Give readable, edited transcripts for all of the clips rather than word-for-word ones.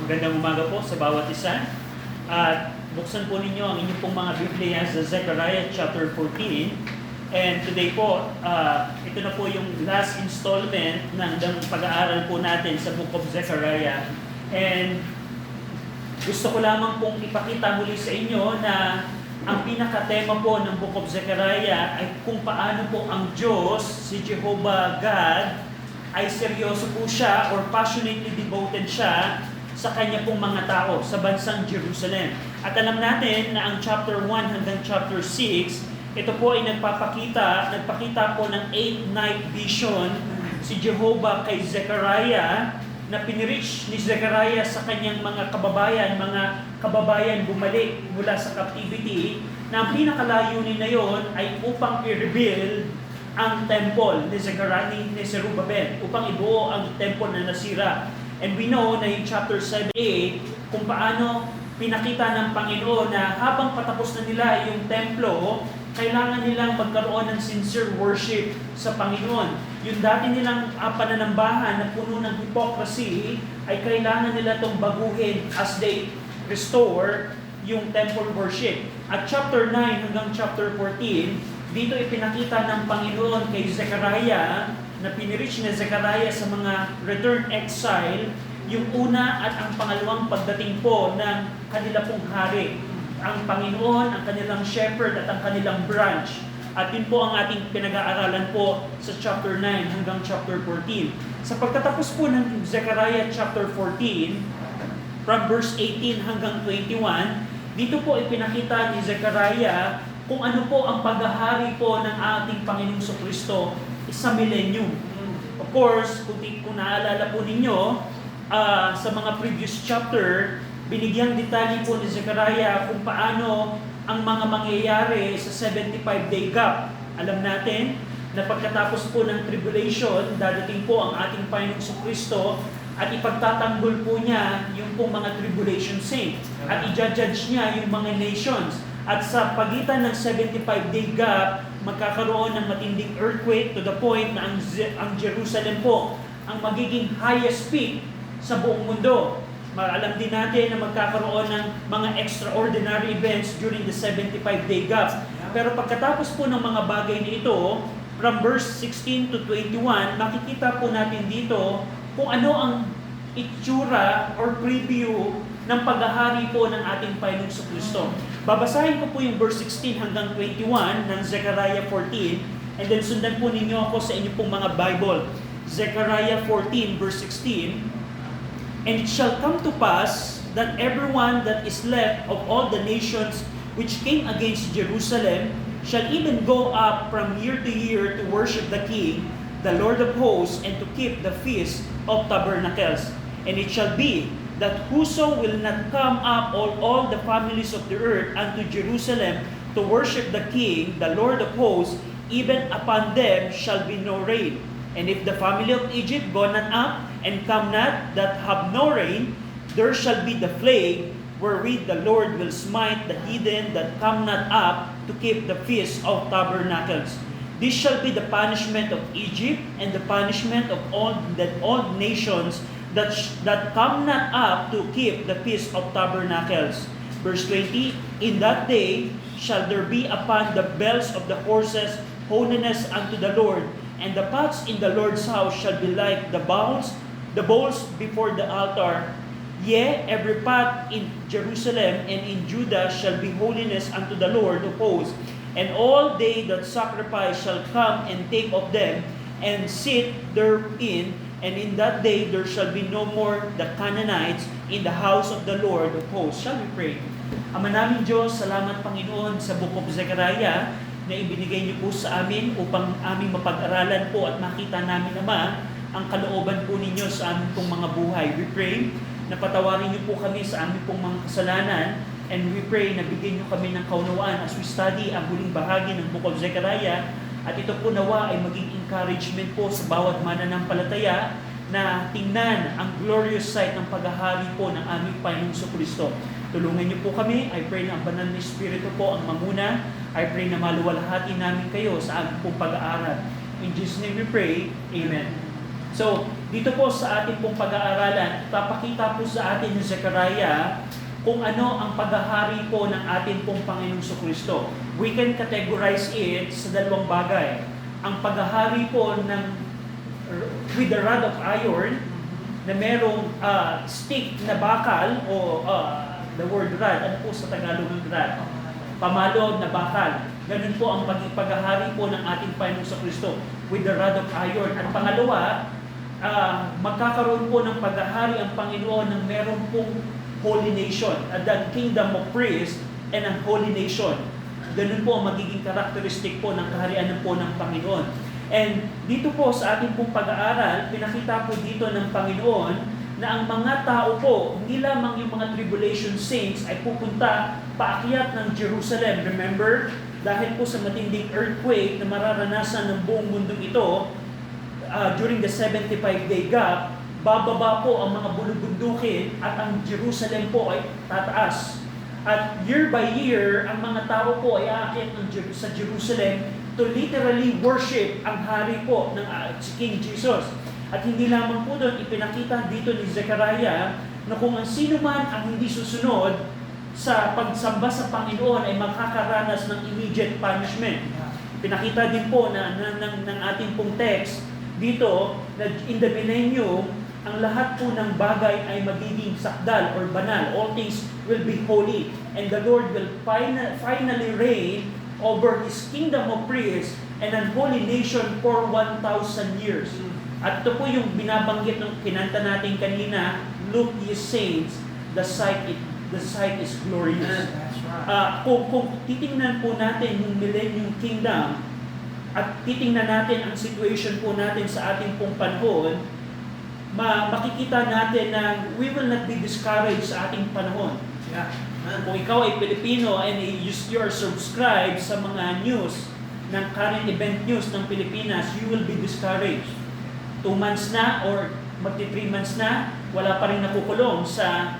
Magandang umaga po sa bawat isa. At buksan po ninyo ang inyong pong mga Biblia sa Zechariah chapter 14. And today po, ito na po yung last installment ng pag-aaral po natin sa Book of Zechariah. And gusto ko lamang pong ipakita muli sa inyo na ang pinaka-tema po ng Book of Zechariah ay kung paano po ang Diyos, si Jehovah God, ay seryoso po siya or passionately devoted siya sa kanya pong mga tao sa bansang Jerusalem. At alam natin na ang chapter 1 hanggang chapter 6, ito po ay nagpakita po ng 8th night vision si Jehovah kay Zechariah na pinirich ni Zechariah sa kanyang mga kababayan bumalik mula sa captivity, na ang pinakalayunin na yon ay upang i-rebuild ang temple ni Zechariah ni Zerubbabel, upang ibuo ang temple na nasira. And we know na yung chapter 7a kung paano pinakita ng Panginoon na habang patapos na nila yung templo, kailangan nilang magkaroon ng sincere worship sa Panginoon. Yung dati nilang pananambahan na puno ng hypocrisy, ay kailangan nila itong baguhin as they restore yung temple worship. At chapter 9 hanggang chapter 14, dito ipinakita ng Panginoon kay Zechariah na pinirich ni Zechariah sa mga return exile, yung una at ang pangalawang pagdating po ng kanila pong hari. Ang Panginoon, ang kanilang shepherd at ang kanilang branch. At yun po ang ating pinag-aaralan po sa chapter 9 hanggang chapter 14. Sa pagtatapos po ng Zechariah chapter 14, from verse 18 hanggang 21, dito po ipinakita ni Zechariah kung ano po ang paghahari po ng ating Panginoong Kristo sa millennium. Of course, kung naalala po ninyo, sa mga previous chapter, binigyang detalye po ni Zechariah kung paano ang mga mangyayari sa 75-day gap. Alam natin na pagkatapos po ng tribulation, dadating po ang ating Panginoong Kristo at ipagtatanggol po niya yung pong mga tribulation saints at i-judge niya yung mga nations. At sa pagitan ng 75-day gap, magkakaroon ng matinding earthquake to the point na ang Jerusalem po ang magiging highest peak sa buong mundo. Alam din natin na magkakaroon ng mga extraordinary events during the 75-day gap. Pero pagkatapos po ng mga bagay na ito, from verse 16 to 21, makikita po natin dito kung ano ang itsura or preview ng paghahari po ng ating Panginoong Kristo. Babasahin ko po yung verse 16 hanggang 21 ng Zechariah 14, and then sundan po ninyo ako sa inyong pong mga Bible. Zechariah 14 verse 16, "And it shall come to pass that everyone that is left of all the nations which came against Jerusalem shall even go up from year to year to worship the King, the Lord of hosts, and to keep the feast of tabernacles. And it shall be that whoso will not come up all the families of the earth unto Jerusalem to worship the King, the Lord of hosts, even upon them shall be no rain. And if the family of Egypt go not up, and come not that have no rain, there shall be the plague, wherewith the Lord will smite the heathen that come not up to keep the feast of tabernacles. This shall be the punishment of Egypt, and the punishment of all nations that come not up to keep the feast of tabernacles." Verse 20, "In that day shall there be upon the bells of the horses holiness unto the Lord, and the pots in the Lord's house shall be like the bowls before the altar. Yea, every pot in Jerusalem and in Judah shall be holiness unto the Lord of hosts, and all they that sacrifice shall come and take of them, and sit therein. And in that day there shall be no more the Canaanites in the house of the Lord of hosts." Shall we pray? Ama namin Diyos, salamat Panginoon sa Book of Zechariah na ibinigay niyo po sa amin upang aming mapag-aralan po at makita namin, Ama, ang kalooban po ninyo sa aming pong mga buhay. We pray na patawarin niyo po kami sa aming pong mga kasalanan, and we pray na bigyan niyo kami ng kaunawaan as we study ang huling bahagi ng Book of Zechariah. At ito po nawa ay maging encouragement po sa bawat mananampalataya na tingnan ang glorious sight ng paghahari po ng aming Panginoong Kristo. Tulungan niyo po kami. I pray na ang banal na Espiritu po ang mamuna. I pray na maluwalhati namin kayo sa aming pong pag-aaral. In Jesus' name we pray. Amen. So, dito po sa ating pong pag-aaralan, ipapakita po sa atin ni Zechariah kung ano ang paghahari po ng ating pong Panginoong Kristo. We can categorize it sa dalawang bagay. Ang paghahari po ng with the rod of iron, na merong stick na bakal, o the word rod, ano po sa Tagalog ng rod? Pamalod na bakal. Ganun po ang paghahari po ng ating Panginoong Kristo with the rod of iron. At pangalawa, magkakaroon po ng paghahari ang Panginoon ng meron pong holy nation, the kingdom of priests and ang holy nation. Ganun po ang magiging karakteristik po ng kaharian po ng Panginoon. And dito po sa ating pong pag-aaral, pinakita po dito ng Panginoon na ang mga tao po, hindi lamang yung mga tribulation saints ay pupunta paakyat ng Jerusalem. Remember, dahil po sa matinding earthquake na mararanasan ng buong mundong ito, during the 75-day gap, bababa po ang mga bulubundukin at ang Jerusalem po ay tataas. At year by year, ang mga tao po ay aakyat sa Jerusalem to literally worship ang hari po ng si King Jesus. At hindi lamang po doon, ipinakita dito ni Zechariah na kung ang sino man ang hindi susunod sa pagsamba sa Panginoon ay makakaranas ng immediate punishment. Pinakita din po ng ating pong text dito na in the millennium, ang lahat po ng bagay ay magiging sakdal or banal. All things will be holy. And the Lord will finally reign over His kingdom of priests and an holy nation for 1,000 years. At ito po yung binabanggit ng kinanta natin kanina, look ye saints, the sight is glorious. Kung titingnan po natin yung millennium kingdom at titingnan natin ang situation po natin sa ating pong panahon, makikita natin na we will not be discouraged sa ating panahon. Yeah. Kung ikaw ay Pilipino and you are subscribed sa mga news, ng current event news ng Pilipinas, you will be discouraged. 2 months na or magti 3 months na, wala pa rin nakukulong sa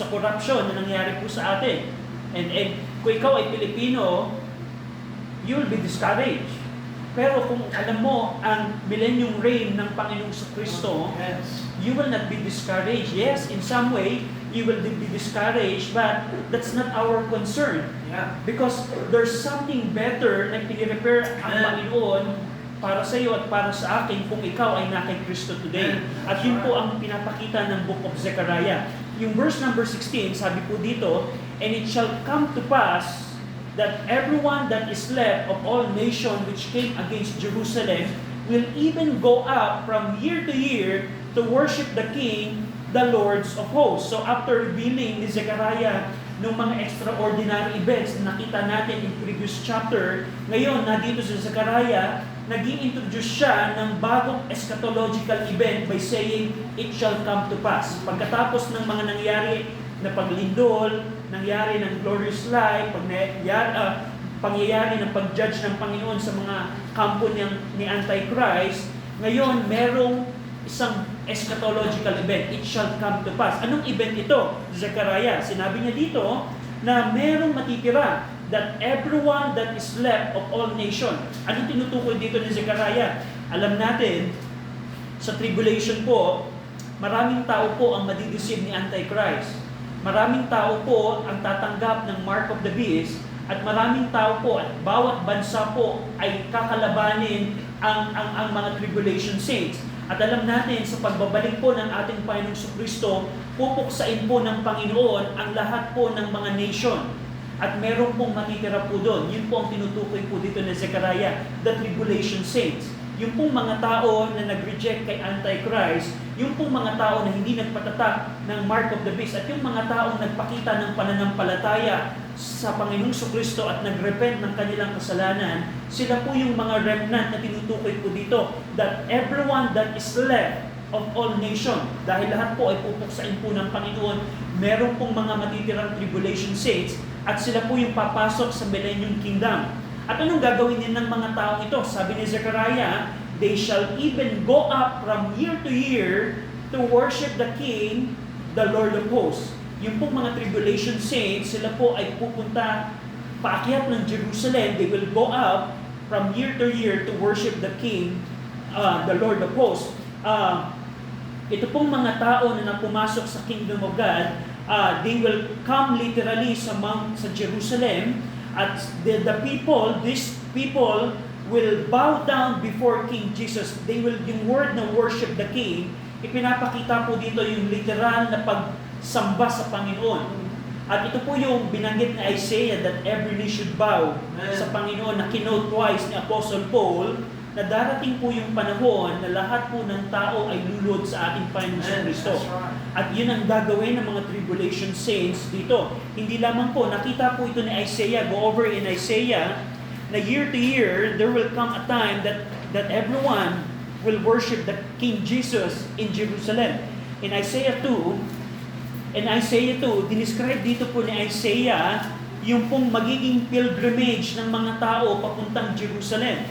corruption na nangyari po sa atin. And kung ikaw ay Pilipino, you will be discouraged. Pero kung alam mo ang millennium reign ng Panginoong Kristo, you will not be discouraged. Yes, in some way, you will be discouraged, but that's not our concern. Because there's something better na piniprepare ang Panginoon para sa iyo at para sa akin kung ikaw ay na kay Kristo today. At yun po ang pinapakita ng Book of Zechariah. Yung verse number 16, sabi po dito, and it shall come to pass that everyone that is left of all nations which came against Jerusalem will even go up from year to year to worship the King, the Lords of hosts. So after revealing ni Zechariah ng mga extraordinary events na nakita natin in previous chapter, ngayon na dito sa Zechariah, nag-i-introduce siya ng bagong eschatological event by saying, it shall come to pass. Pagkatapos ng mga nangyari na paglindol, nangyari ng glorious light, pangyayari ng pag-judge ng Panginoon sa mga kampo ni Antichrist, ngayon merong isang eschatological event. It shall come to pass. Anong event ito? Zechariah, sinabi niya dito na merong matitira, that everyone that is left of all nations. Anong tinutukoy dito ni Zechariah? Alam natin, sa tribulation po, maraming tao po ang madideceive ni Antichrist. Maraming tao po ang tatanggap ng mark of the beast at maraming tao po at bawat bansa po ay kakalabanin ang mga tribulation saints. At alam natin sa pagbabalik po ng ating Panginoong Kristo, pupuksain po ng Panginoon ang lahat po ng mga nation. At meron pong matitira po doon. Yun po ang tinutukoy po dito ni Zechariah, the tribulation saints. Yung pong mga tao na nag-reject kay Antichrist, yung pong mga tao na hindi nagpatatak ng mark of the beast, at yung mga taong nagpakita ng pananampalataya sa Panginoong Kristo at nagrepent ng kanilang kasalanan, sila po yung mga remnant na tinutukoy po dito, that everyone that is left of all nation, dahil lahat po ay pupuksain po ng Panginoon, meron pong mga matitirang tribulation saints, at sila po yung papasok sa millennium kingdom. At anong gagawin din ng mga taong ito? Sabi ni Zechariah, they shall even go up from year to year to worship the King, the Lord of hosts. Yung pong mga tribulation saints, sila po ay pupunta paakyat ng Jerusalem. They will go up from year to year to worship the King the Lord of hosts. Ito pong mga tao na pumasok sa kingdom of God, they will come literally sa Jerusalem, at these people will bow down before King Jesus. Yung word na worship the King, ipinapakita po dito yung literal na pagsamba sa Panginoon. At ito po yung binanggit na Isaiah that every knee should bow sa Panginoon, na kinote twice ni Apostle Paul, na darating po yung panahon na lahat po ng tao ay lulod sa ating Panginoon sa Kristo. At yun ang gagawin ng mga tribulation saints dito. Hindi lamang po, nakita po ito ni Isaiah, go over in Isaiah, na year to year, there will come a time that everyone will worship the King Jesus in Jerusalem. In Isaiah 2, dinescribe dito po ni Isaiah yung pong magiging pilgrimage ng mga tao papuntang Jerusalem.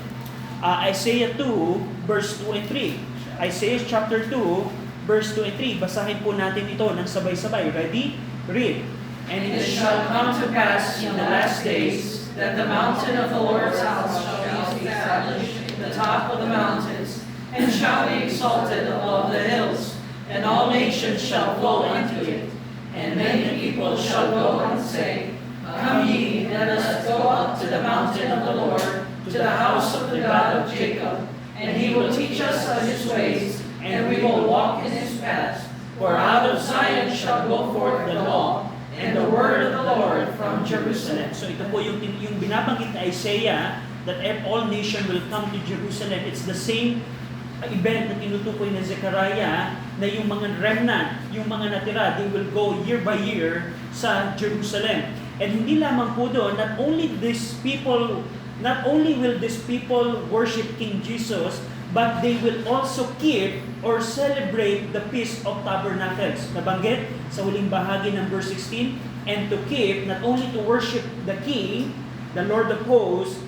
Isaiah 2, verse 2 and 3. Isaiah chapter 2, verse 2 and 3. Basahin po natin ito ng sabay-sabay. Ready? Read. And it shall come to pass in the last days that the mountain of the Lord's house shall be established in the top of the mountains, and shall be exalted above the hills, and all nations shall flow into it. And many people shall go and say, Come ye, let us go up to the mountain of the Lord, to the house of the God of Jacob, and he will teach us of his ways, and we will walk in his paths. For out of Zion shall go forth the law, and the word of the Lord from Jerusalem. So ito po yung binabanggit na Isaiah, that all nation will come to Jerusalem. It's the same event na tinutukoy ng Zechariah, na yung mga remnant, yung mga natira, they will go year by year sa Jerusalem. And hindi lamang po doon, not only will these people worship King Jesus, but they will also keep or celebrate the Feast of Tabernacles. Nabanggit sa huling bahagi ng verse 16, and to keep, not only to worship the King, the Lord of hosts,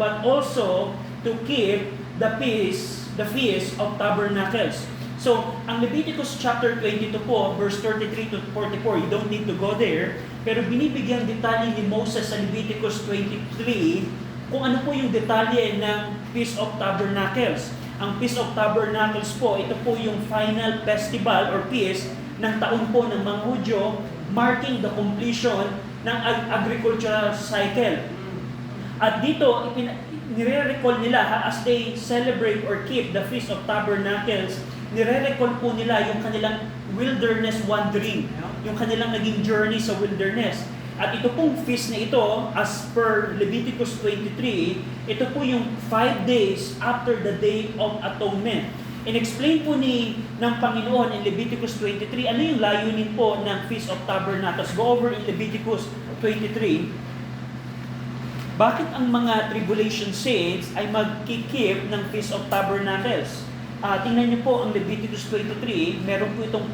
but also to keep the Feast of Tabernacles. So, ang Leviticus chapter 22 po, verse 33 to 44, you don't need to go there, pero binibigyan detalye ni Moses sa Leviticus 23 kung ano po yung detalye ng Feast of Tabernacles. Ang Feast of Tabernacles po, ito po yung final festival or feast ng taon po ng mga Hudyo, marking the completion ng agricultural cycle. At dito, nire-recall nila as they celebrate or keep the Feast of Tabernacles, nire-recall po nila yung kanilang wilderness wandering, yung kanilang naging journey sa wilderness. At ito pong feast na ito, as per Leviticus 23, ito po yung 5 days after the Day of Atonement. In-explain po ng Panginoon in Leviticus 23, ano yung layunin po ng Feast of Tabernacles. Go over in Leviticus 23. Bakit ang mga tribulation saints ay magkikip ng Feast of Tabernacles? Tingnan niyo po ang Leviticus 23, meron po itong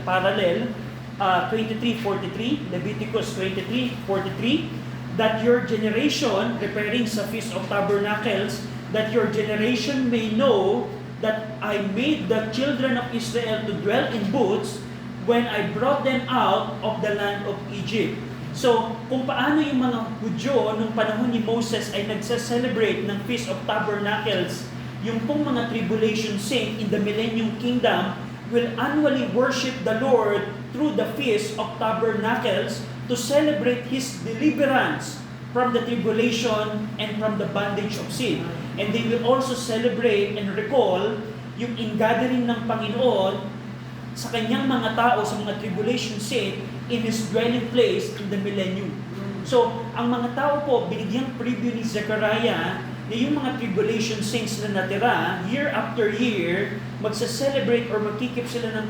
parallel, 23:43, Leviticus 23:43, that your generation, referring sa Feast of Tabernacles, that your generation may know that I made the children of Israel to dwell in booths when I brought them out of the land of Egypt. So, kung paano yung mga Hudyo nung panahon ni Moses ay nagsa-celebrate ng Feast of Tabernacles, yung pong mga tribulation saint in the Millennium Kingdom will annually worship the Lord through the Feast of Tabernacles to celebrate His deliverance from the tribulation and from the bondage of sin. And they will also celebrate and recall yung ingathering ng Panginoon sa kanyang mga tao, sa mga tribulation saint, in His dwelling place in the millennium. So, ang mga tao po, binigyang preview ni Zechariah na yung mga tribulation saints na natira, year after year, magsa-celebrate or magkikip sila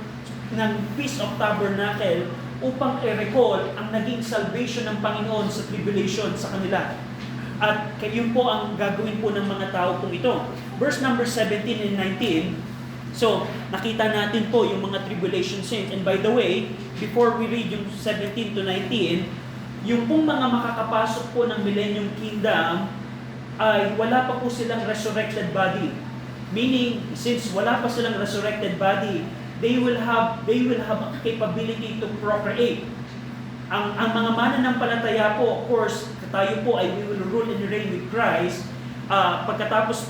ng Feast of Tabernacle upang i-recall ang naging salvation ng Panginoon sa tribulation sa kanila. At yun po ang gagawin po ng mga tao pong ito. Verse number 17 and 19, so nakita natin po yung mga tribulation saints. And by the way, before we read yung 17 to 19, yung pong mga makakapasok po ng Millennium Kingdom ay wala pa po silang resurrected body. Meaning, since wala pa silang resurrected body, they will have a capability to procreate. Ang mga mananampalataya po, of course, tayo po ay we will rule and reign with Christ. pagkatapos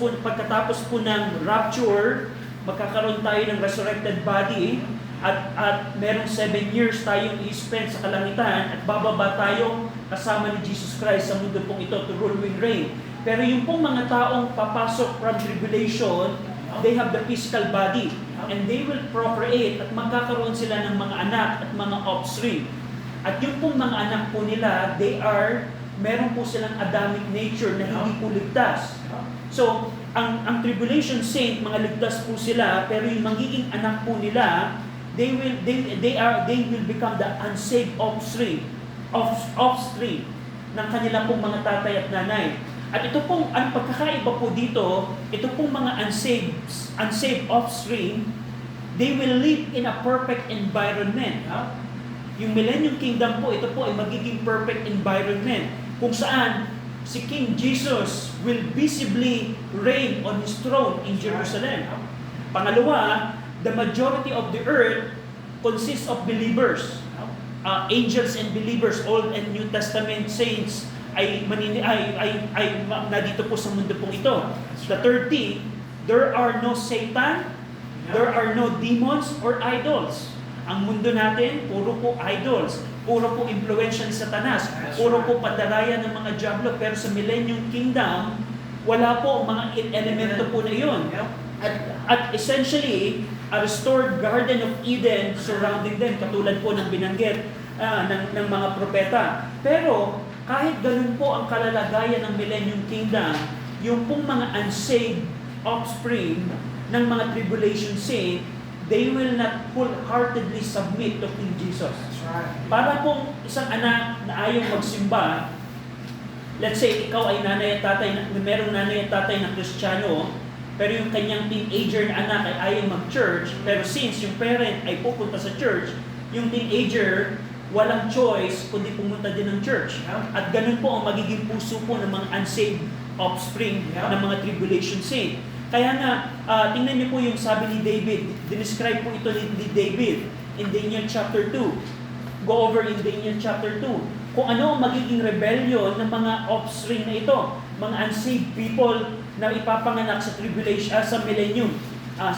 po ng rapture, magkakaroon tayo ng resurrected body at merong 7 years tayong i-spend sa kalangitan at bababa tayo kasama ni Jesus Christ sa mundo pong ito to rule and reign. Pero yung pong mga taong papasok from tribulation, they have the physical body and they will procreate at magkakaroon sila ng mga anak at mga offspring. At yung pong mga anak po nila, meron po silang Adamic nature na hindi po ligtas. So, ang tribulation saint, mga ligtas po sila, pero yung magiging anak po nila, they will become the unsaved offspring ng kanila pong mga tatay at nanay. At ito pong, ang pagkakaiba po dito, ito pong mga unsaved offspring, they will live in a perfect environment. Yung Millennium Kingdom po, ito po ay magiging perfect environment kung saan si King Jesus will visibly reign on His throne in Jerusalem. Pangalawa, the majority of the earth consists of believers. Angels and believers, Old and New Testament saints, ay nandito po sa mundo pong ito. The third thing, there are no Satan, there are no demons or idols. Ang mundo natin, puro po idols, puro po impluensya ni Satanas, puro po padarayan ng mga diablo. Pero sa Millennium Kingdom, wala po mga elemento po na yun. At essentially, a restored Garden of Eden surrounding them, katulad po ng binanggit ng mga propeta. Pero kahit ganun po ang kalalagayan ng Millennium Kingdom, yung pong mga unsaved offspring ng mga tribulation saint, they will not wholeheartedly submit to King Jesus. Para pong isang anak na ayaw magsimba, let's say ikaw ay nanay at tatay, merong nanay at tatay na Kristiyano, pero yung kanyang teenager na anak ay ayaw mag-church, pero since yung parent ay pupunta sa church, yung teenager walang choice kundi pumunta din ng church. At ganun po ang magiging puso po ng mga unsaved offspring ng mga tribulation saint. Kaya nga, tingnan niyo po yung sabi ni David, dinescribe po ito ni David in Daniel chapter 2. Go over in Daniel chapter 2. Kung ano ang magiging rebellion ng mga offspring na ito, mga unsaved people na ipapanganak sa tribulation, sa millennium.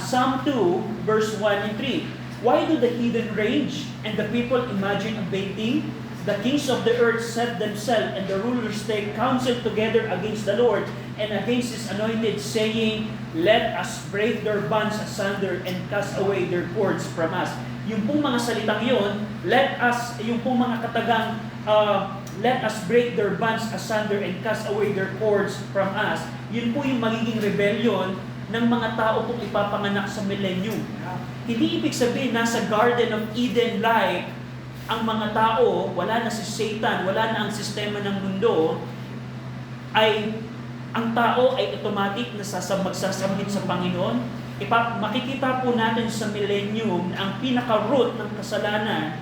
Psalm 2, verse 1 and 3. Why do the heathen rage and the people imagine a vain thing? The kings of the earth set themselves and the rulers take counsel together against the Lord and against His anointed, saying, let us break their bands asunder and cast away their cords from us. Yung pong mga salitang yun, yung pong mga katagang, let us break their bands asunder and cast away their cords from us, yun po yung magiging rebellion ng mga tao kung ipapanganak sa millennium. Hindi ibig sabihin nasa Garden of Eden like ang mga tao, wala na si Satan, wala na ang sistema ng mundo, ay ang tao ay automatic na magsasubmit sa Panginoon. Makikita po natin sa millennium na ang pinaka-root ng kasalanan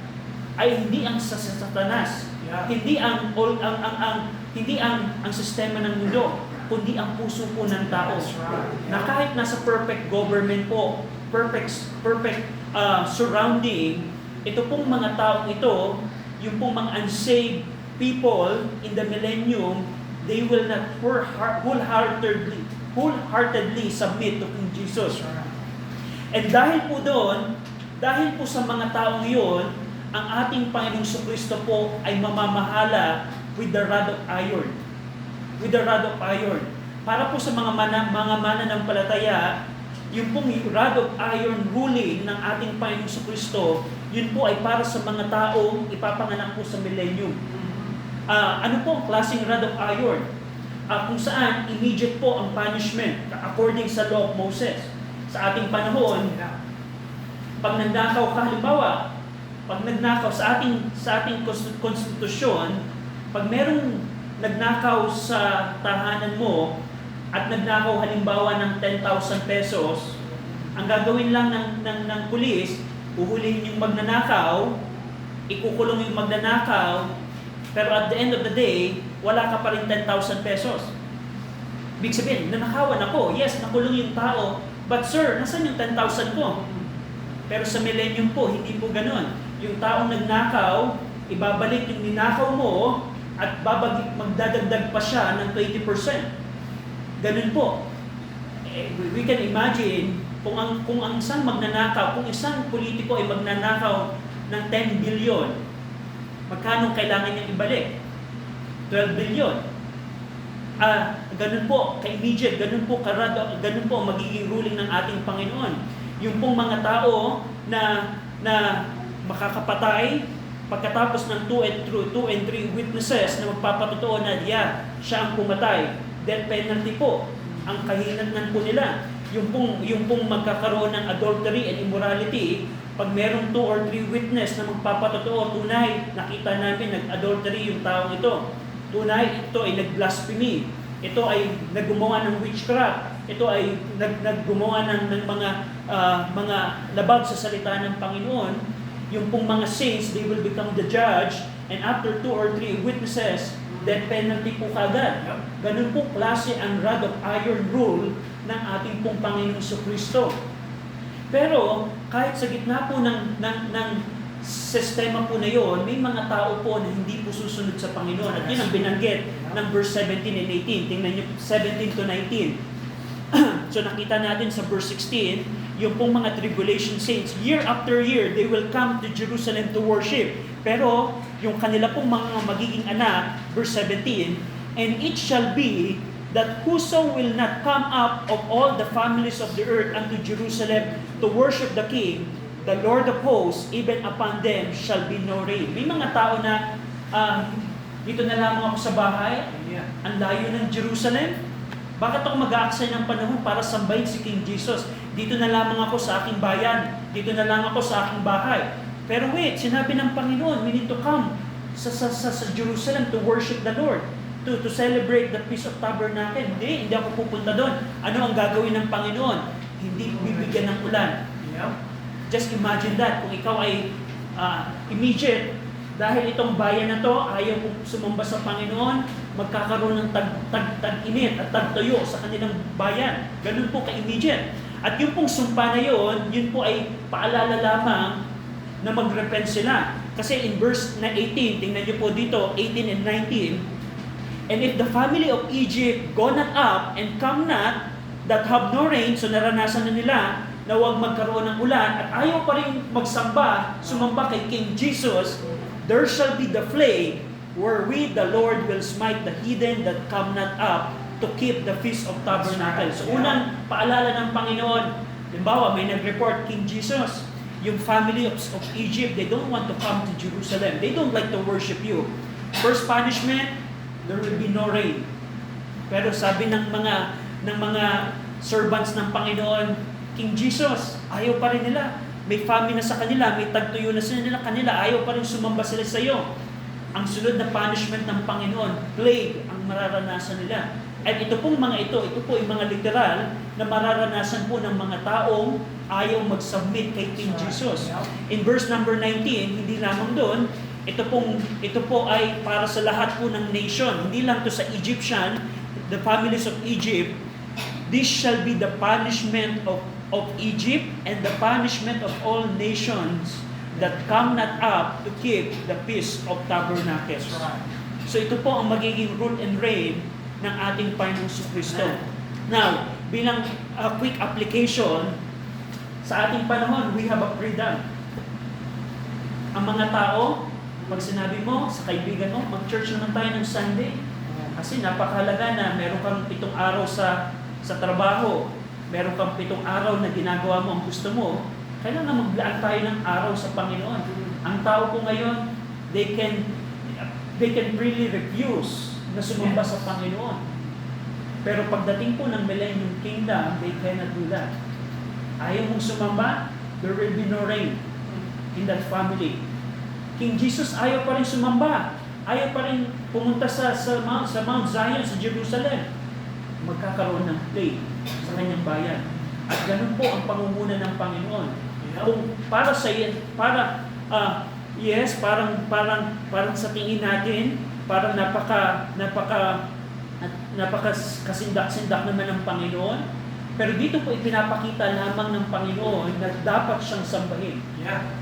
ay hindi ang sa Satanas, hindi ang sistema ng mundo, kundi ang puso po ng tao. Na kahit nasa perfect government po, perfect surrounding, ito pong mga taong ito, yung pong mga unsaved people in the millennium, they will not wholeheartedly submit to King Jesus. And dahil po doon, dahil po sa mga taong yun, ang ating Panginoong Kristo po ay mamamahala with the rod of iron. With the rod of iron. Para po sa mga mananampalataya, yung pong rod of iron ruling ng ating Panginoong Kristo, yun po ay para sa mga taong ipapanganak po sa millennium. Ano po ang klaseng rod of iron? Kung saan immediate po ang punishment according sa law of Moses. Sa ating panahon, pag nagnakaw ka, halimbawa, pag nagnakaw sa ating konstitusyon, pag merong nagnakaw sa tahanan mo at nagnakaw halimbawa ng 10,000 pesos, ang gagawin lang ng pulis, uhulihin yung magnanakaw, ikukulong yung magnanakaw, pero at the end of the day, wala ka pa rin 10,000 pesos. Ibig sabihin, nanakawan ako. Yes, nakulong yung tao. But sir, nasan yung 10,000 ko? Pero sa millennium po, hindi po ganon. Yung taong nagnakaw, ibabalik yung ninakaw mo at magdadagdag pa siya ng 20%. Ganun po. We can imagine kung ang isang magnanakaw, kung isang politiko ay magnanakaw ng 10 billion, magkano kailangan niyang ibalik? 12 billion. Ganun po, ka-immediate, ganun po karado, ganun po magiging ruling ng ating Panginoon. Yung pong mga tao na makakapatay pagkatapos ng 2 and 3 witnesses na magpapatotoo na siya ang pumatay, death penalty po ang kahinatnan po nila. Yung pong magkakaroon ng adultery and immorality, pag merong 2 or 3 witness na magpapatotoo, tunay, nakita namin nag-adultery yung taong ito. Tunay, ito ay nag-blasphemy. Ito ay naggumawa ng witchcraft. Ito ay naggumawa ng mga labag sa salita ng Panginoon. Yung pong mga saints, they will become the judge. And after 2 or 3 witnesses, death penalty po kagad. Ganun po klase ang rod of iron rule ng ating pong Panginoong Kristo. Pero kahit sa gitna po ng sistema po na yon, may mga tao po na hindi po susunod sa Panginoon. At yun ang binanggit ng verse 17 and 18. Tingnan nyo, 17 to 19. So nakita natin sa verse 16, yung pong mga tribulation saints, year after year, they will come to Jerusalem to worship. Pero yung kanila pong mga magiging anak, verse 17, and it shall be that whoso will not come up of all the families of the earth unto Jerusalem to worship the King, the Lord of hosts, even upon them shall be no rain. May mga tao na, dito na lamang ako sa bahay, ang layo ng Jerusalem. Bakit ako mag-aaksay ng panahon para sambahin si King Jesus? Dito na lamang ako sa aking bayan. Dito na lang ako sa aking bahay. Pero wait, sinabi ng Panginoon, we need to come sa Jerusalem to worship the Lord. To celebrate the Feast of Tabernacle. Hindi ako pupunta doon. Ano ang gagawin ng Panginoon? Hindi bibigyan ng ulan. Just imagine that. Kung ikaw ay immediate, dahil itong bayan na to, ayaw sumamba sa Panginoon, magkakaroon ng tag-init at tag-tuyo sa kanilang bayan. Ganun po ka-immediate. At yung pong sumpa na yun po ay paalala lamang na mag-repent sila. Kasi in verse 18, tingnan nyo po dito, 18 and 19, and if the family of Egypt go not up and come not, that have no rain, so naranasan na nila na huwag magkaroon ng ulan, at ayaw pa rin sumamba kay King Jesus, there shall be the plague, wherewith the Lord will smite the heathen that come not up to keep the Feast of Tabernacles. So unang paalala ng Panginoon, halimbawa may nag-report, King Jesus, yung family of Egypt, they don't want to come to Jerusalem. They don't like to worship you. First punishment, there will be no rain. Pero sabi ng mga servants ng Panginoon, King Jesus, ayaw pa rin nila. May famine na sa kanila, may tagtuyo na sila kanila, ayaw pa rin sumamba sila sa iyo. Ang sunod na punishment ng Panginoon, plague ang mararanasan nila. At ito po ay mga literal na mararanasan po ng mga taong ayaw mag-submit kay King Jesus. In verse number 19, hindi lamang doon, ito po ay para sa lahat po ng nation. Hindi lang to sa Egyptian, the families of Egypt. This shall be the punishment of Egypt and the punishment of all nations that come not up to keep the Feast of Tabernacles. So ito po ang magiging rule and reign ng ating Panginoong Kristo. Now, bilang quick application, sa ating panahon, we have a freedom. Ang mga tao, pag sinabi mo sa kaibigan mo, mag-church naman tayo ng Sunday. Kasi napakahalaga na meron kang 7 araw sa trabaho, meron kang 7 araw na ginagawa mo ang gusto mo, kailangan maglaan tayo ng araw sa Panginoon. Ang tao po ngayon, they can freely refuse na sumamba sa Panginoon. Pero pagdating po ng Millennium Kingdom, they cannot do that. Ayaw mong sumamba, there will be no rain in that family. King Jesus ayaw pa rin sumamba. Ayaw pa rin pumunta sa Mount Zion, sa Jerusalem. Magkakaroon ng plague sa kanyang bayan. At ganun po ang pangunguna ng Panginoon. Kung parang sa tingin natin, parang napakasindak-sindak naman ng Panginoon. Pero dito po ipinapakita lamang ng Panginoon na dapat siyang sambahin.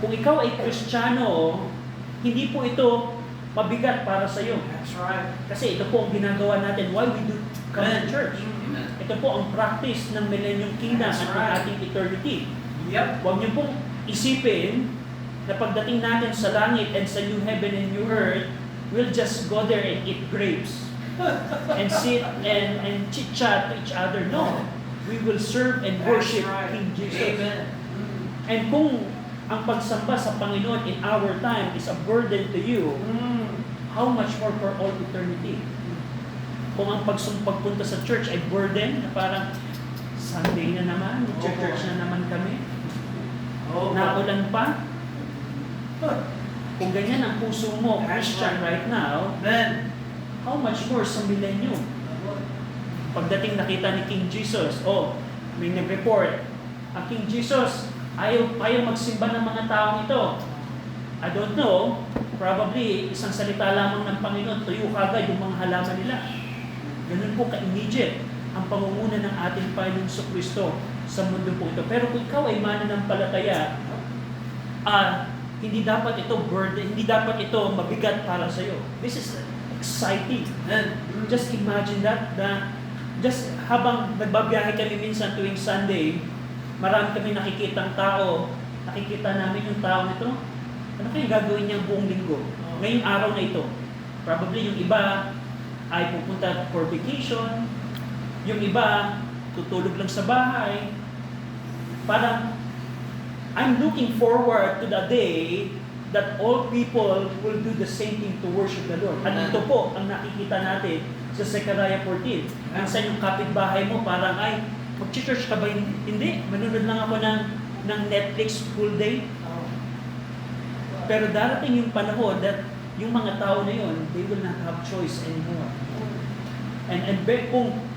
Kung ikaw ay Kristiyano, hindi po ito mabigat para sa iyo. That's right. Kasi ito po ang ginagawa natin. Why we do come to church? Ito po ang practice ng Millennium Kingdom That's at ng right. ating eternity. Yep. Huwag niyo pong isipin na pagdating natin sa langit and sa new heaven and new earth, we'll just go there and eat grapes and sit and chit-chat to each other. No. We will serve and worship That's right. King Jesus. Amen. And kung ang pagsamba sa Panginoon in our time is a burden to you, how much more for all eternity? Kung ang pagpunta sa church ay burden, na parang Sunday na naman, church na naman kami, naulan pa. Kung ganyan ang puso mo, Christian, right now, Amen. how much more sa millennium? Pagdating nakita ni King Jesus, may nag-report, ang King Jesus, ayaw magsimba ng mga taong ito. I don't know, probably isang salita lamang ng Panginoon, tuyo kagad yung mga halaman nila. Ganun po ka-immediate ang pangunguna ng ating Panginoon Kristo sa mundo po ito. Pero kung ikaw ay mananampalataya, hindi dapat ito burden, hindi dapat ito mabigat para sa iyo. This is exciting. And just imagine that, just habang nagbabiyahe kami minsan tuwing Sunday, marami kami nakikitang tao, nakikita namin yung tao nito, ano kaya gagawin niya buong linggo? Ngayong araw na ito. Probably yung iba ay pupunta for vacation, yung iba tutulog lang sa bahay. Parang, I'm looking forward to the day that all people will do the same thing to worship the Lord. At ito po ang nakikita natin sa Zechariah 14. Minsan yung kapitbahay mo parang, ay, mag-church ka ba? Hindi. Manunod lang ako ng Netflix full day. Pero darating yung panahon that yung mga tao na yun, they will not have choice anymore. And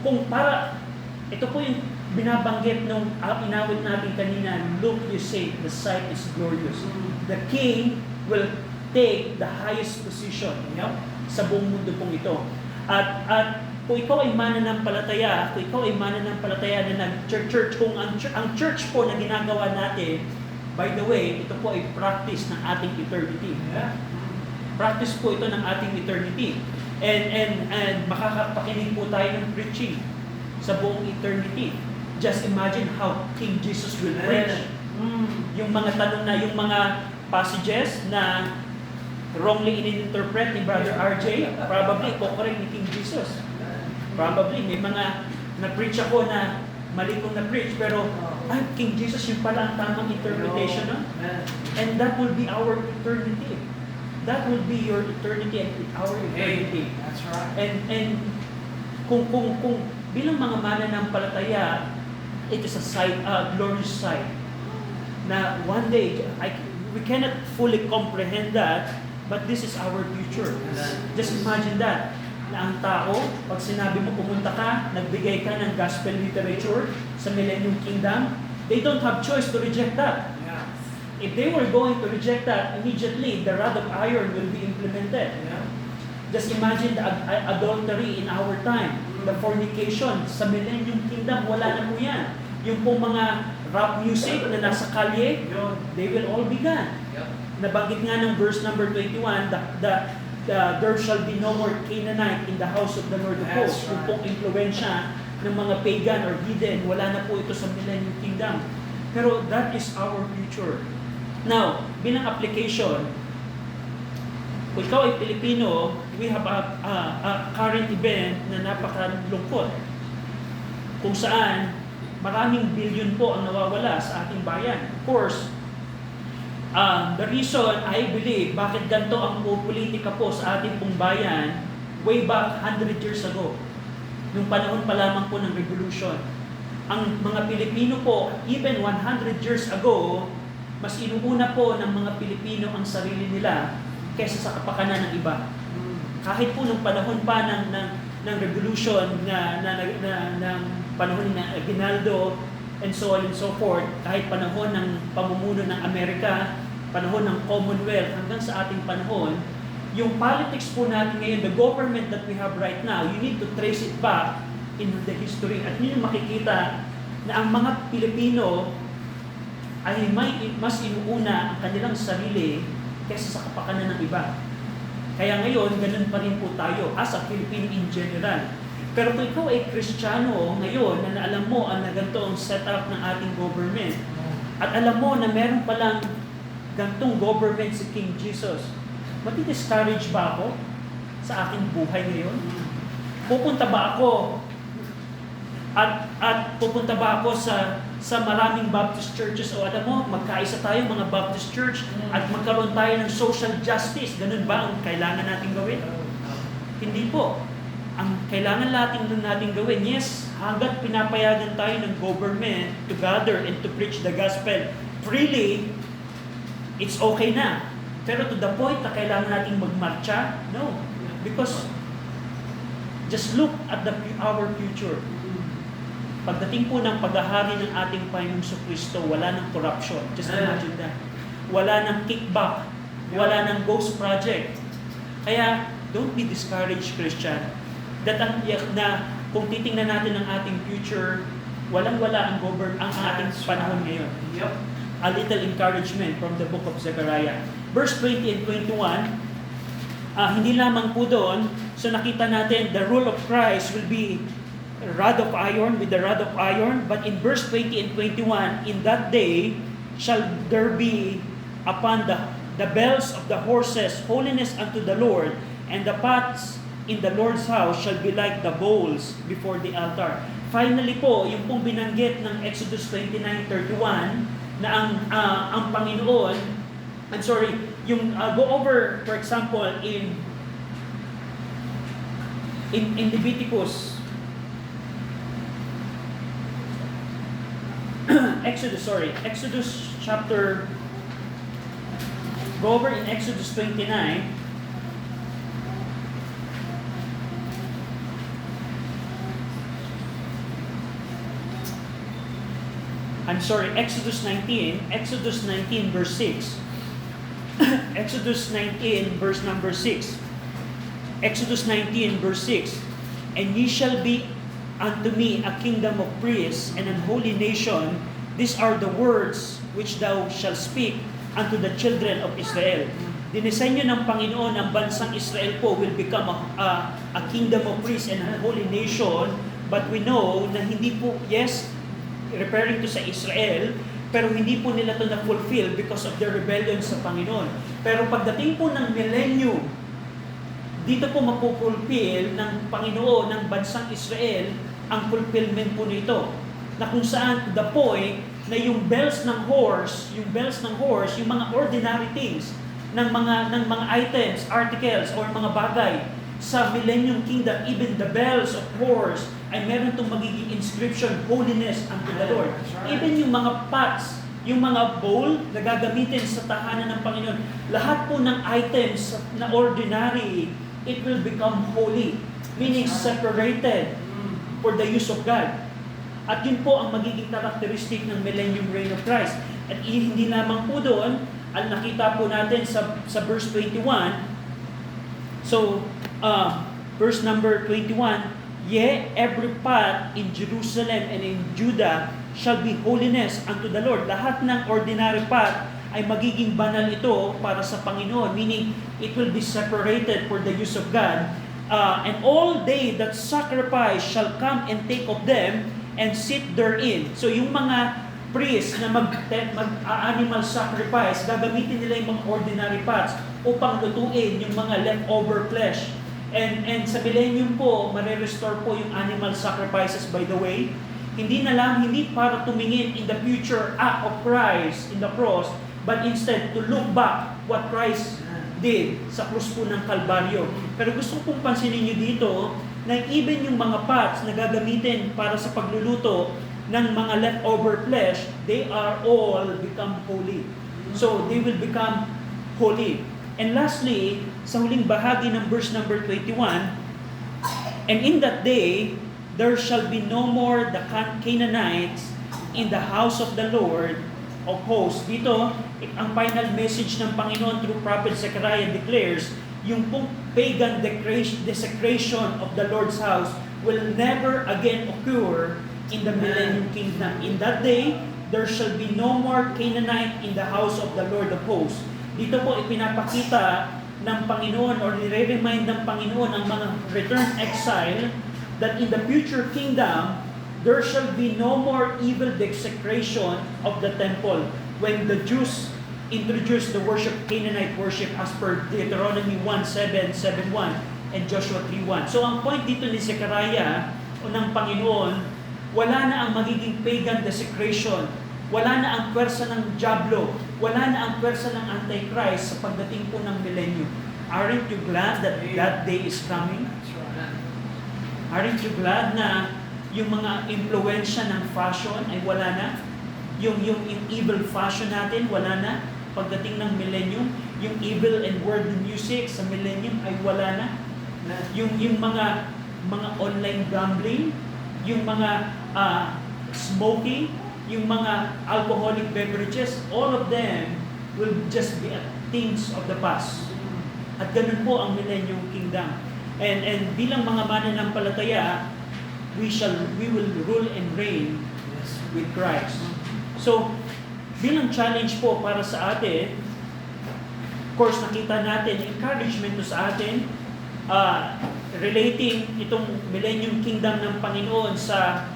kung para, ito po yung binabanggit nung inawit natin kanina, look, you say, the sight is glorious. The king will take the highest position sa buong mundo pong ito. At kung ikaw ay mananampalataya na nag-church, kung ang church po na ginagawa natin, by the way, ito po ay practice ng ating eternity. Practice po ito ng ating eternity. And makakapakinig po tayo ng preaching sa buong eternity. Just imagine how King Jesus will preach. Yung mga tanong na, yung mga passages na wrongly ininterpret ni Brother RJ, probably correct ni King Jesus. Probably may mga na-preach ako na mali kong na-preach, pero King Jesus yung pala ang tamang interpretation. No? And that will be our eternity. That will be your eternity and our eternity. That's right. And kung bilang mga mananampalataya, it is a sight, glorious sight. Na one day, we cannot fully comprehend that, but this is our future. Just imagine that. Na ang tao, pag sinabi mo pumunta ka, nagbigay ka ng gospel literature sa Millennium Kingdom, they don't have choice to reject that. If they were going to reject that, immediately the rod of iron will be implemented. Just imagine the adultery in our time, the fornication sa Millennium Kingdom, wala na po yan. Yung pong mga rap music na nasa kalye, they will all be gone. Nabanggit nga ng verse number 21, there shall be no more Canaanite in the house of the Lord of hosts. Yung pong impluensya ng mga pagan or heathen, wala na po ito sa Millennium Kingdom. Pero that is our future. Now, bilang application, kung ikaw ay Pilipino, we have a current event na napakalungkot. Kung saan, maraming bilyon po ang nawawala sa ating bayan. Of course, the reason I believe bakit ganito ang politika po sa ating pong bayan, way back 100 years ago, nung panahon pa lamang po ng revolution, ang mga Pilipino po, even 100 years ago, mas inuuna po ng mga Pilipino ang sarili nila kaysa sa kapakanan ng iba. Kahit po nung panahon pa ng revolution ng panahon ni Aguinaldo and so on and so forth, kahit panahon ng pamumuno ng Amerika, panahon ng Commonwealth, hanggang sa ating panahon, yung politics po natin ngayon, the government that we have right now, you need to trace it back in the history. At yun yung makikita na ang mga Pilipino ay mas inuuna ang kanilang sarili kaysa sa kapakanan ng iba. Kaya ngayon, ganun pa rin po tayo as a Filipino in general. Pero kung ikaw ay Kristiyano ngayon na alam mo na ganito ang setup ng ating government, at alam mo na meron palang gantong government si King Jesus, mati-discourage ba ako sa aking buhay ngayon? Pupunta ba ako at pupunta ba ako sa maraming Baptist churches, o alam mo, magkaisa tayo mga Baptist church at magkaroon tayo ng social justice? Ganun ba ang kailangan natin gawin? Hindi po. Ang kailangan natin gawin, yes, hanggat pinapayagan tayo ng government to gather and to preach the gospel freely, it's okay na. Pero to the point na kailangan natin magmarcha, no. Because just look at our future. Pagdating po ng paghahari ng ating Panginoong Kristo, wala ng corruption. Just imagine that. Wala ng kickback. Wala ng ghost project. Kaya, don't be discouraged, Christian. Na kung titingnan natin ang ating future, walang-wala ang ating panahon ngayon. Yep. A little encouragement from the book of Zechariah. Verse 20 and 21, hindi lamang po doon, so nakita natin, the rule of Christ will be rod of iron with the rod of iron. But in verse 20 and 21, in that day shall there be upon the bells of the horses holiness unto the Lord, and the pots in the Lord's house shall be like the bowls before the altar. Finally po, yung pong binanggit ng Exodus 29:31 na ang Panginoon, go over, for example, in Leviticus, Exodus chapter, go over in Exodus 29, Exodus 19 verse 6. Exodus 19 verse number 6. Exodus 19 verse 6. And ye shall be unto me a kingdom of priests and an holy nation. These are the words which thou shalt speak unto the children of Israel. Dinisenyo ng Panginoon ang bansang Israel po will become a kingdom of priests and a holy nation. But we know na hindi po, yes, referring to sa Israel, pero hindi po nila ito na-fulfill because of their rebellion sa Panginoon. Pero pagdating po ng millennium, dito po mapupulfill ng Panginoon ng bansang Israel ang fulfillment po nito. Na kung saan to the point na yung bells ng horse, yung mga ordinary things ng mga items, articles, or mga bagay sa Millennium Kingdom, even the bells of horse, ay meron itong magiging inscription, holiness unto the Lord. Even yung mga pots, yung mga bowl na gagamitin sa tahanan ng Panginoon, lahat po ng items na ordinary, it will become holy, meaning separated for the use of God. At yun po ang magiging characteristic ng Millennium Reign of Christ. At hindi lamang po doon, ang nakita po natin sa verse 21, so, verse number 21, yea, every pot in Jerusalem and in Judah shall be holiness unto the Lord. Lahat ng ordinary pot ay magiging banal ito para sa Panginoon, meaning it will be separated for the use of God. And all they that sacrifice shall come and take of them and sit therein. So yung mga priest na mag-animal sacrifice, gagamitin nila yung mga ordinary pots upang lutuin yung mga leftover flesh. And sa millennium po, mare-restore po yung animal sacrifices, by the way. Hindi para tumingin in the future act of Christ in the cross, but instead to look back what Christ did sa krus po ng Kalbaryo. Pero gusto kong pansinin nyo dito na even yung mga pots na gagamitin para sa pagluluto ng mga leftover flesh, they are all become holy. So, they will become holy. And lastly, sa huling bahagi ng verse number 21, and in that day, there shall be no more the Canaanites in the house of the Lord of hosts. Dito, ang final message ng Panginoon through Prophet Zechariah declares, yung pong pagan desecration of the Lord's house will never again occur in the Millennium Kingdom. In that day, there shall be no more Canaanite in the house of the Lord of hosts. Dito po ipinapakita ng Panginoon or nire-remind ng Panginoon ang mga returned exile that in the future kingdom, there shall be no more evil desecration of the temple. When the Jews introduced the worship, Canaanite worship, as per Deuteronomy 1:7, 7:1, and Joshua 3:1. So ang point dito ni Zechariah o ng Panginoon, wala na ang magiging pagan desecration, wala na ang pwersa ng Diablo, wala na ang pwersa ng Antichrist sa pagdating po ng millennium. Aren't you glad that that day is coming? Aren't you glad na yung mga impluensya ng fashion ay wala na? Yung evil fashion natin, wala na. Pagdating ng millennium, yung evil and worldly music sa millennium ay wala na. Yung mga online gambling, yung mga smoking, yung mga alcoholic beverages, all of them will just be things of the past. At ganun po ang millennium kingdom. And bilang mga mananampalataya, we will rule and reign with Christ. So, bilang challenge po para sa atin, of course nakita natin, encouragement to sa atin, relating itong millennium kingdom ng Panginoon sa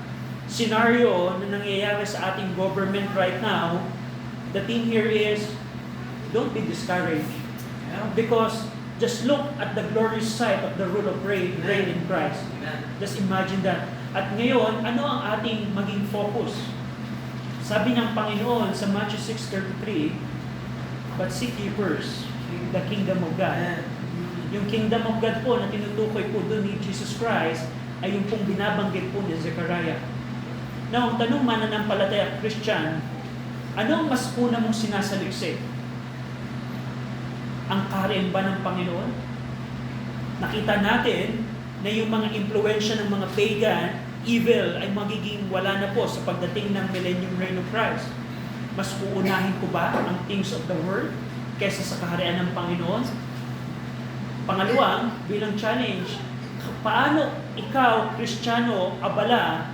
scenario na nangyayari sa ating government right now. The thing here is, don't be discouraged. Because just look at the glorious sight of the rule of reign in Christ. Just imagine that. At ngayon, ano ang ating maging focus? Sabi ng Panginoon sa Matthew 6:33, but seek ye first the kingdom of God. Yung kingdom of God po na tinutukoy po doon ni Jesus Christ ay yung pong binabanggit po ni Zechariah. Now, ang tanong mananampalataya Christian, ano ang mas una mong sinasaliksik? Ang kaharian ba ng Panginoon? Nakita natin na yung mga impluensya ng mga pagan, evil, ay magiging wala na po sa pagdating ng millennium reign of Christ. Mas uunahin ko ba ang things of the world kaysa sa kaharian ng Panginoon? Pangalawang, bilang challenge, paano ikaw, Kristiyano, abala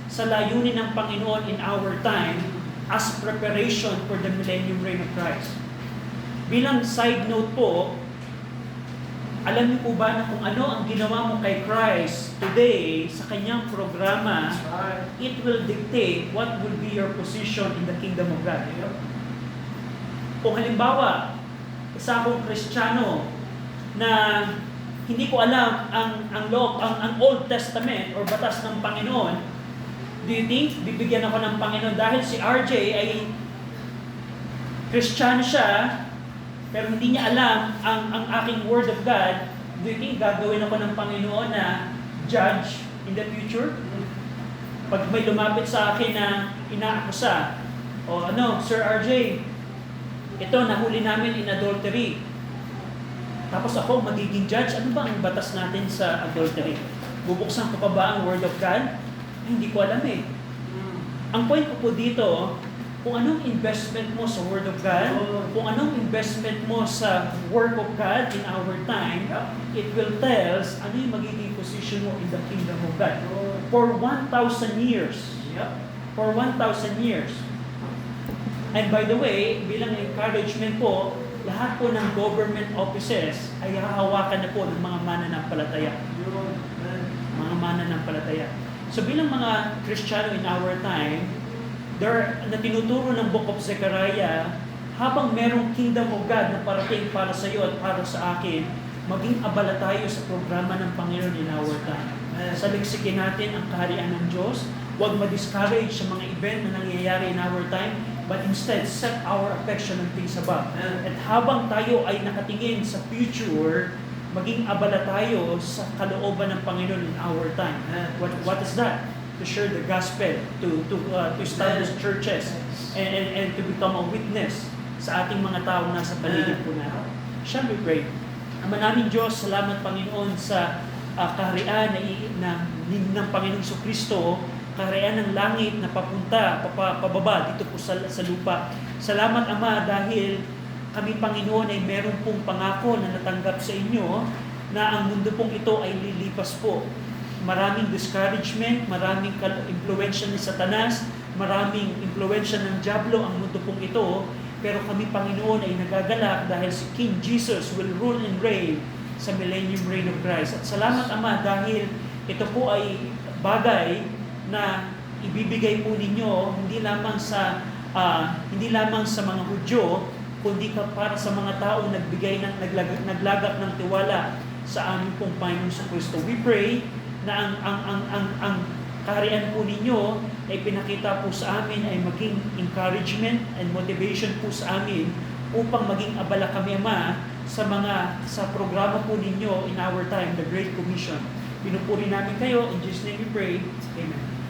sa layunin ng Panginoon in our time as preparation for the millennium reign of Christ? Bilang side note po, alam niyo po ba na kung ano ang ginawa mo kay Christ today sa kanyang programa, it will dictate what will be your position in the kingdom of God. Kung halimbawa, isa akong Kristiyano na hindi ko alam ang Old Testament or batas ng Panginoon, do you think bibigyan ako ng Panginoon dahil si RJ ay Kristiyano siya, pero hindi niya alam ang aking word of God, do you think gagawin ako ng Panginoon na judge in the future? Pag may lumapit sa akin na inaakusa, Sir RJ, ito nahuli namin in adultery. Tapos ako magiging judge, ano ba ang batas natin sa adultery? Bubuksan ko pa ba ang word of God? Ay, hindi ko alam eh. Ang point ko po dito, kung anong investment mo sa Word of God, kung anong investment mo sa work of God in our time, it will tell us ano yung magiging position mo in the kingdom of God. For 1,000 years. For 1,000 years. And by the way, bilang encouragement po, lahat po ng government offices ay hahawakan na po ng mga mananampalataya. Mga mananampalataya. So bilang mga Kristiyano in our time, na tinuturo ng Book of Zechariah, habang merong kingdom of God na parating para sa iyo at para sa akin, maging abala tayo sa programa ng Panginoon in our time. Saliksikin natin ang kaharian ng Diyos, huwag ma-discourage sa mga event na nangyayari in our time, but instead, set our affection on things above. At habang tayo ay nakatingin sa future, maging abala tayo sa kalooban ng Panginoon in our time. What is that? To share the gospel, to establish churches, and to become a witness sa ating mga tao nasa paligid po natin. Shall we pray? Ama namin Diyos, salamat Panginoon sa kaharian ng Panginoong Kristo, kaharian ng langit na pababa dito po sa lupa. Salamat Ama dahil kami Panginoon ay meron pong pangako na natanggap sa inyo na ang mundo pong ito ay lilipas po. Maraming discouragement, maraming impluensya ni Satanas, maraming impluensya ng Diablo ang mundo pong ito, pero kami Panginoon ay nagagalak dahil si King Jesus will rule and reign sa millennium reign of Christ. At salamat Ama dahil ito po ay bagay na ibibigay po ninyo hindi lamang sa mga Hudyo, kundi para sa mga tao naglagak ng tiwala sa aming pong Panginoon sa Kristo. We pray na ang kaharian po ninyo ay pinakita po sa amin ay maging encouragement and motivation po sa amin upang maging abala kami, Ama, sa programa po ninyo in our time, the Great Commission. Pinupuri namin kayo. In Jesus' name we pray. Amen.